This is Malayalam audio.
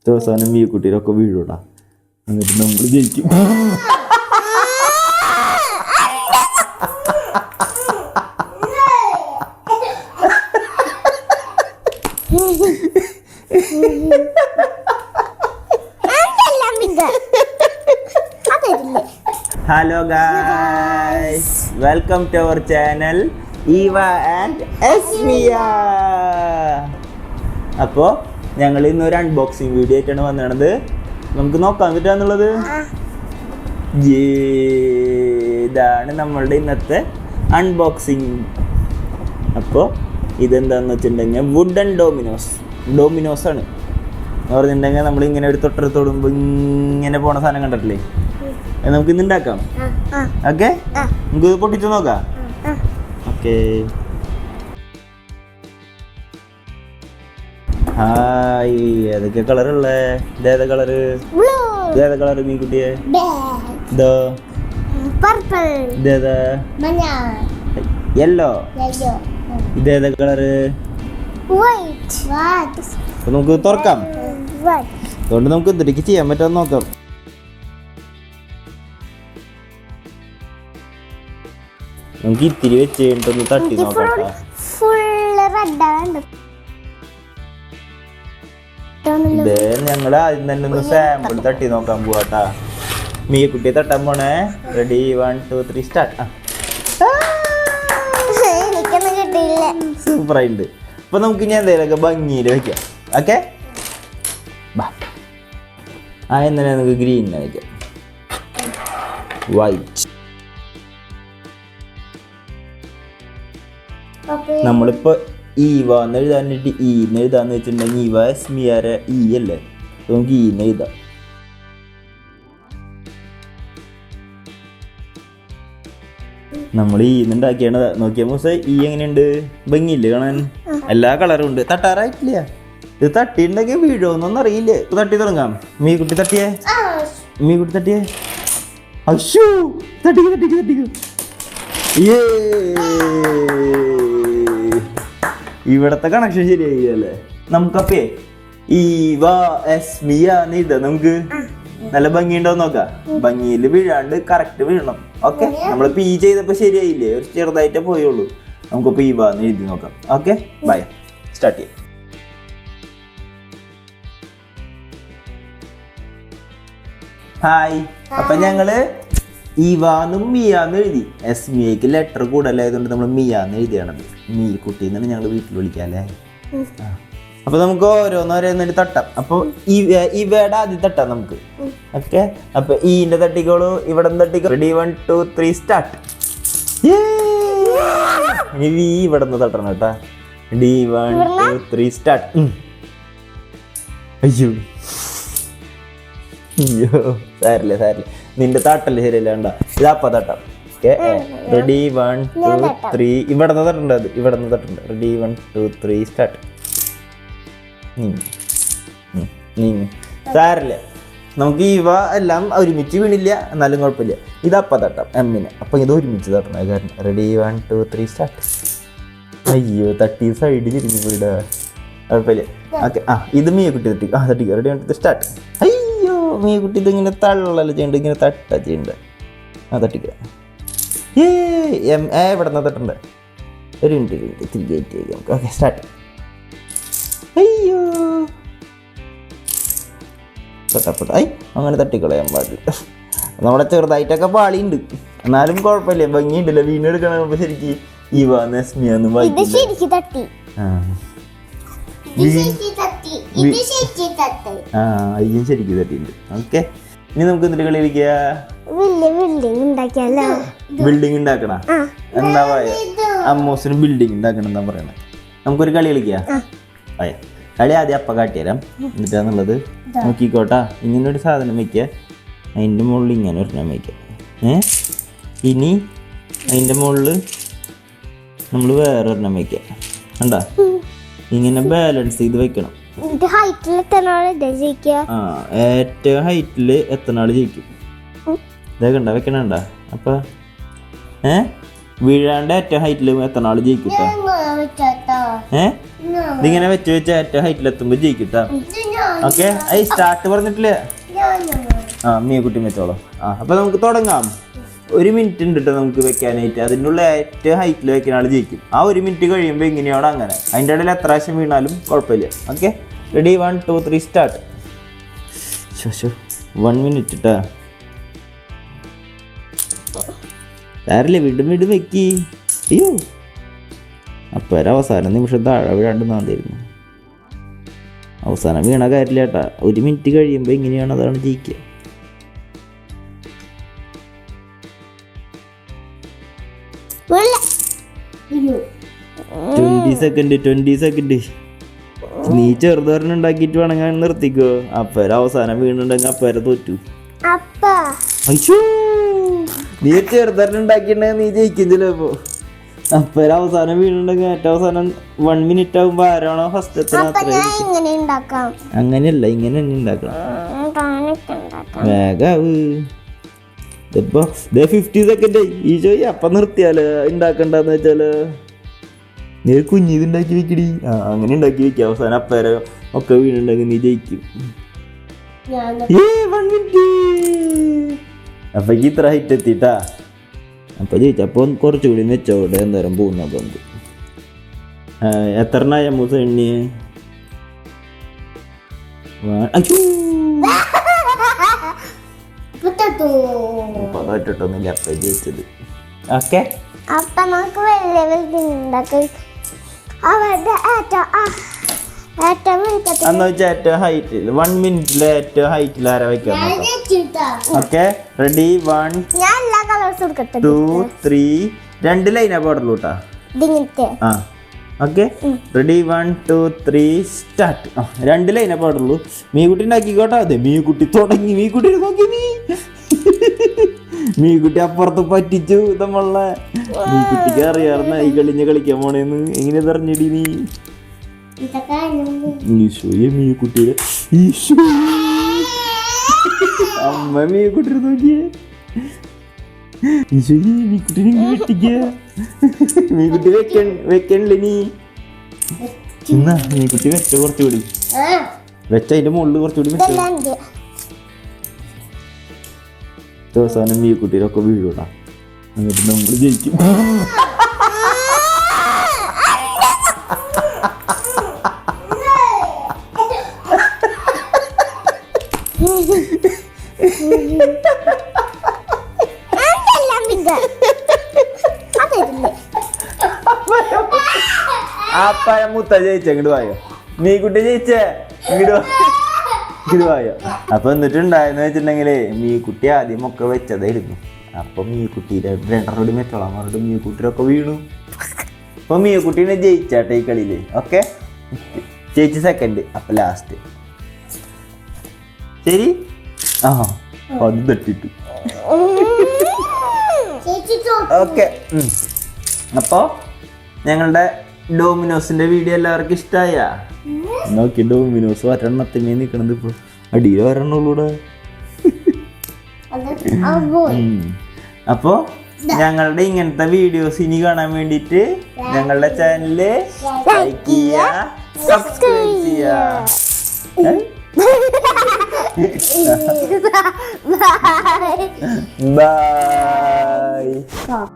ദിവസം മീ കുട്ടിയിലൊക്കെ വീഴൂടാ, എന്നിട്ട് നമ്മൾ ജയിക്കും. Hello guys, welcome to our channel Eva and Esmiya. അപ്പോൾ ഞങ്ങൾ ഇന്നൊരു അൺബോക്സിങ് വീഡിയോ ആയിട്ടാണ് വന്നത്. നമുക്ക് നോക്കാൻ പറ്റാന്നുള്ളത് ഇതാണ് നമ്മളുടെ ഇന്നത്തെ അൺബോക്സിങ്. അപ്പോൾ ഇതെന്താണെന്ന് വെച്ചിട്ടുണ്ടെങ്കിൽ വുഡൻ ഡോമിനോസ് ആണ് എന്ന് പറഞ്ഞിട്ടുണ്ടെങ്കിൽ നമ്മൾ ഇങ്ങനെ ഒരു തൊട്ടടുത്തോടുമ്പോൾ ഇങ്ങനെ പോണ സാധനം കണ്ടിട്ടില്ലേ, നമുക്ക് ഇന്ന് ഉണ്ടാക്കാം. ഓക്കെ, നമുക്ക് പൊട്ടിച്ച് നോക്കാം. Okay, hi. ഏതൊക്കെ കളറുള്ളേ? ഇതേതാ കളറ്? ഇതേതാ കളറ് നീ കുട്ടിയെ? ഇതോ ഇതേതാ? യെല്ലോ. ഇതേതാ കളറ്? അപ്പൊ നമുക്ക് തുറക്കാം. അതുകൊണ്ട് നമുക്ക് എന്തൊക്കെ ചെയ്യാൻ പറ്റുമെന്ന് നോക്കാം. നമുക്ക് ഇത്തിരി വെച്ച് കഴിഞ്ഞിട്ടൊന്ന് തട്ടി നോക്കാം. ഇത് ഞങ്ങൾ ആദ്യം തന്നെ ഒന്ന് സാമ്പിൾ തട്ടി നോക്കാൻ പോവാട്ടാ. മീ കുട്ടിയെ തട്ടാൻ പോണേ. Ready, 1 2 3 start. സൂപ്പറായിട്ടുണ്ട്. അപ്പൊ നമുക്ക് ഇനി എന്തെങ്കിലുമൊക്കെ ഭംഗിയിൽ വെക്കാം. ഓക്കെ, എന്തിനാ നമുക്ക് ഗ്രീൻ വെക്കാം, വൈറ്റ്. നമ്മളിപ്പോ ഈവ എന്ന് എഴുതാനിട്ട് ഈന്ന് എഴുതാന്ന് വെച്ചിട്ടുണ്ടെങ്കിൽ ഈവ എസ്മിയാരെ ഈ അല്ലേ, നമുക്ക് ഈന്ന് എഴുതാം. നമ്മൾ ഈന്നുണ്ടാക്കിയാണ്. നോക്കിയ മൂസ ഈ എങ്ങനെയുണ്ട്? ഭംഗിയില്ലേ കാണാൻ? എല്ലാ കളറും ഉണ്ട്. തട്ടാറായിട്ടില്ല. ഇത് തട്ടിയിട്ടുണ്ടെങ്കിൽ വീഴോന്നൊന്നും അറിയില്ലേ. തട്ടി തുടങ്ങാം. മീ കുട്ടി തട്ടിയേ. അശ്ശൂ, തട്ടിക്കൂ. ഇവിടത്തെ കണക്ഷൻ ശരിയായില്ലേ? നമുക്കപ്പേ ഈവ എസ്മിയ എഴുതാ. നമുക്ക് നല്ല ഭംഗി ഉണ്ടോ നോക്കാം. ഭംഗിയിൽ വീഴാണ്ട് കറക്റ്റ് വീഴണം. ഓക്കെ, നമ്മൾ പി ചെയ്തപ്പോ ശരിയായില്ലേ? ഒരു ചെറുതായിട്ടേ പോയുള്ളൂ. നമുക്കിപ്പോ ഈവ എന്ന് എഴുതി നോക്കാം. ഓക്കെ, ബൈ, സ്റ്റാർട്ട് ചെയ്യാം. ഹായ്. അപ്പൊ ഞങ്ങള് ഈവാന്നും മിയാന്ന് എഴുതി. എസ്മിയക്ക് ലെറ്റർ കൂടുതലായതുകൊണ്ട് നമ്മൾ മിയാന്ന് എഴുതിയാണത്. മീ കുട്ടി എന്നാണ് ഞങ്ങൾ വീട്ടിൽ വിളിക്കാം അല്ലേ. അപ്പൊ നമുക്ക് ഓരോന്നോരോന്നിട്ട് തട്ടാം. അപ്പൊ ഇവയുടെ ആദ്യം തട്ടാം നമുക്ക്. ഓക്കെ, അപ്പൊ ഈന്റെ തട്ടിക്കോളൂ, ഇവിടെ തട്ടിക്കോ. Ready, 1 2 3 start. ഇനി വി ഇവിടെ നിന്ന് തട്ടണം കേട്ടാ. Ready, 1 2 3 start. അയ്യോ സാരില്ല. നിന്റെ തട്ടല്ലേ ശരിയല്ല. വേണ്ട, ഇതപ്പ തട്ടാം. Okay, ready, 1 2 3. ഇവിടെ നിന്ന് തട്ടുണ്ട്, അത് ഇവിടെ നിന്ന് തട്ടുണ്ട്. Ready, 1 2 3 start. സാരില്ല, നമുക്ക് ഇവ എല്ലാം ഒരുമിച്ച് വീണില്ല, എന്നാലും കുഴപ്പമില്ല. ഇതപ്പ തട്ടാം എമ്മിന്. അപ്പൊ ഇത് ഒരുമിച്ച് തട്ടണം കാരണം. Ready, 1 2 3 start. അയ്യോ, തട്ടി സൈഡിൽ ഇരിഞ്ഞു പോയിടാ. കുഴപ്പമില്ല. ഓക്കെ, ഇത് മീ കുട്ടി തട്ടിക്കോ. തട്ടിക്കോ. Ready, 1 2 start. അയ്യോ, മീ കുട്ടി ഇതിങ്ങനെ തള്ളല്ല ചെയ്യണ്ട, ഇങ്ങനെ തട്ടാ ചെയ്യണ്ട. തട്ടിക്കോ. ഇവിടെ നിന്ന് തട്ടണ്ട. ഒരു മിനിറ്റ് തിരികെ നമുക്ക്. Okay, start. അയ്യോ, തട്ടപ്പെട്ട അങ്ങനെ തട്ടിക്കളയാൻ പാടില്ല. നമ്മുടെ ചെറുതായിട്ടൊക്കെ പാളിയുണ്ട്, എന്നാലും കുഴപ്പമില്ല. ഭംഗിയുണ്ടല്ലോ വീണെടുക്കണ. ശരിക്കും ഈവ എസ്മിയൊന്നും വായിക്കും. അയ്യും ശരിക്കും തട്ടിയിട്ടുണ്ട്. ഓക്കെ, ഇനി നമുക്ക് എന്തിട്ട് കളി കളിക്കുക? ബിൽഡിംഗ് ഉണ്ടാക്കണ. എന്താ പറയാ, അമ്മൂസിന് ബിൽഡിംഗ് ഉണ്ടാക്കണം എന്നാ പറയണേ. നമുക്കൊരു കളി കളിക്കാം. കളി ആദ്യം അപ്പ കാട്ടിത്തരാം. എന്നിട്ടാന്നുള്ളത് നോക്കിക്കോട്ടാ. ഇങ്ങനെ ഒരു സാധനം വയ്ക്കുക, അതിൻ്റെ മുകളിൽ ഇങ്ങനെ ഒരെണ്ണം വയ്ക്കുക. ഇനി അതിൻ്റെ മുകളിൽ നമ്മൾ വേറെ ഒരെണ്ണം വയ്ക്കുക. കണ്ടാ, ഇങ്ങനെ ബാലൻസ് ചെയ്ത് വെക്കണം. ഏറ്റവും ഹൈറ്റിൽ എത്ര ആള് ജയിക്കും. ഇതൊക്കെ കണ്ട വെക്കണണ്ട. അപ്പൊ വീഴാണ്ട് ഏറ്റവും ഹൈറ്റിൽ എത്ര ആള് ജയിക്കും. ഇതിങ്ങനെ വെച്ച് വെച്ച് ഏറ്റവും ഹൈറ്റിലെത്തുമ്പോ ജയിക്കട്ടാ. ഓക്കെ, സ്റ്റാർട്ട് പറഞ്ഞിട്ടില്ലേ? മീക്കുട്ടി വെച്ചോളൂ. അപ്പൊ നമുക്ക് തുടങ്ങാം. 1 മിനിറ്റ് ഉണ്ട് കേട്ടോ നമുക്ക് വെക്കാനായിട്ട്. അതിൻ്റെ ഉള്ള ഏറ്റവും ഹൈറ്റിൽ വെക്കുന്ന ആൾ ജയിക്കും. ആ 1 മിനിറ്റ് കഴിയുമ്പോൾ ഇങ്ങനെയാണ്. അങ്ങനെ അതിൻ്റെ ഇടയിൽ എത്ര പ്രാവശ്യം വീണാലും കുഴപ്പമില്ല. Okay, ready? 1 2 3 സ്റ്റാർട്ട്. 1 മിനിറ്റ് കേട്ടാ. സാരില്ലേ, വീണ്ടും വീണ്ടും വെക്കി. അയ്യോ, അപ്പം അവസാന നിമിഷം താഴെ വീഴാണ്ട് നാന്തായിരുന്നു. അവസാനം വീണ കാര്യമില്ല കേട്ടാ. 1 മിനിറ്റ് കഴിയുമ്പോൾ ഇങ്ങനെയാണ്, അതാണ് ജയിക്കുക. 20 സെക്കൻഡ്. നീ ചെറുതോരൻ ഉണ്ടാക്കിയിട്ട് വേണമെങ്കിൽ നിർത്തിക്കോ. അപ്പേരെ അവസാനം വീണുണ്ടെങ്കിൽ അപ്പേരെ തോറ്റു. നീ ചെറുതോരൻ ഉണ്ടാക്കിയിട്ടുണ്ടെങ്കിൽ നീ ജയിക്കും ചിലപ്പോ. അപ്പേരെ അവസാനം വീണുണ്ടെങ്കിൽ ഏറ്റവും അവസാനം 1 മിനിറ്റ് ആകുമ്പോ ആരാണോ ഫസ്റ്റ് എത്ര അങ്ങനെയല്ല, ഇങ്ങനെ തന്നെ ഉണ്ടാക്കണം. വേഗാവ്. ഇപ്പൊ 50 സെക്കൻഡ് ഈ ചോയി. അപ്പം നിർത്തിയാലോ ഉണ്ടാക്കണ്ടെന്ന് വെച്ചാല് നീ കുഞ്ഞിത് ഉണ്ടാക്കി വെക്കടി. അങ്ങനെ ഉണ്ടാക്കി വെക്കുക. അവസാനം അപ്പേരെ ഒക്കെ വീണുണ്ടെങ്കിൽ നീ ജയിക്കും. 1 മിനിറ്റ്. അപ്പൊ ഇത്ര ഹൈറ്റ് എത്തിട്ടാ. അപ്പൊ ജയിച്ചപ്പോ കുറച്ചുകൂടി വെച്ചോട്ടെ, എന്തോരം പോകുന്ന പന്ത്. എത്ര മൂസ എണ്ണി? പതിട്ടൊന്നുമില്ല. അപ്പൊ ജയിച്ചത്. ഓക്കെ, അപ്പൊ നമുക്ക് വലിയ എന്ന് വെച്ചാൽ ഏറ്റവും ഹൈറ്റിൽ 1 മിനിറ്റില് ഏറ്റവും ഹൈറ്റിൽ ആരാ വെക്കാൻ. Okay, ready? 1 2 3 2 ലൈനാ പാടുള്ളൂ കേട്ടാ. Okay, ready? 1 2 3 സ്റ്റാർട്ട്. 2 ലൈനാ പാടുള്ളൂ. മീക്കുട്ടി ഉണ്ടാക്കിക്കോട്ടെ. അതെ, മീക്കുട്ടി തുടങ്ങി. മീക്കുട്ടി നോക്കി. മീക്കുട്ടി അപ്പുറത്ത് പറ്റിച്ചു നമ്മളെ. മീക്കുട്ടിക്ക് അറിയാറുന്ന ഈ കളിക്കാൻ പോണേന്ന്. എങ്ങനെ പറഞ്ഞിടി നീ? ഈശോയെ, മീക്കുട്ടിയുടെ ഈശോ. അമ്മ മീക്കുട്ടി നോക്കിയേ. ഈശോയെ, മീക്കുട്ടി വെട്ടിക്ക. മീക്കുട്ടി വെക്കണില്ല നീ. എന്നാ മീക്കുട്ടി വെച്ച കുറച്ചുകൂടി വെച്ച. അതിന്റെ മുകളിൽ കുറച്ചുകൂടി വെച്ച. അവസാനം മീക്കുട്ടിയിലൊക്കെ വീഴൂടാ. എന്നിട്ട് നമ്മൾ ജയിക്കും. അപ്പഴം മുത്ത ജയിച്ച. ഇങ്ങോട്ട് വായോ. മീക്കുട്ടി ജയിച്ചേ. ഇങ്ങോട്ട് വായോ. അപ്പൊ എന്നിട്ടുണ്ടായെന്ന് വെച്ചിട്ടുണ്ടെങ്കിലേ മീക്കുട്ടി ആദ്യം ഒക്കെ വെച്ചതായിരുന്നു. അപ്പൊ മീക്കുട്ടിയുടെ 2 മെച്ചോളാൻ പറഞ്ഞിട്ട് മീക്കുട്ടിയിലൊക്കെ വീണു. അപ്പൊ മീക്കുട്ടീനെ ജയിച്ചാട്ടെ ഈ കളിയില്. ഓക്കെ, ചേച്ചി സെക്കൻഡ്. അപ്പൊ ലാസ്റ്റ് ശരി. അത് തട്ടിട്ടു. ഓക്കെ, അപ്പോ ഞങ്ങളുടെ ഡോമിനോസിന്റെ വീഡിയോ എല്ലാവർക്കും ഇഷ്ടമായ? നോക്കി, ഡോമിനോസ് ഒരെണ്ണത്തിമേ നിക്കണത്. ഇപ്പൊ അടിയിൽ ഒരെണ്ണുള്ളൂടെ. അപ്പോ ഞങ്ങളുടെ ഇങ്ങനത്തെ വീഡിയോസ് ഇനി കാണാൻ വേണ്ടിട്ട് ഞങ്ങളുടെ ചാനല് ലൈക്ക് ചെയ്യുക, സബ്സ്ക്രൈബ് ചെയ്യുക. Bye.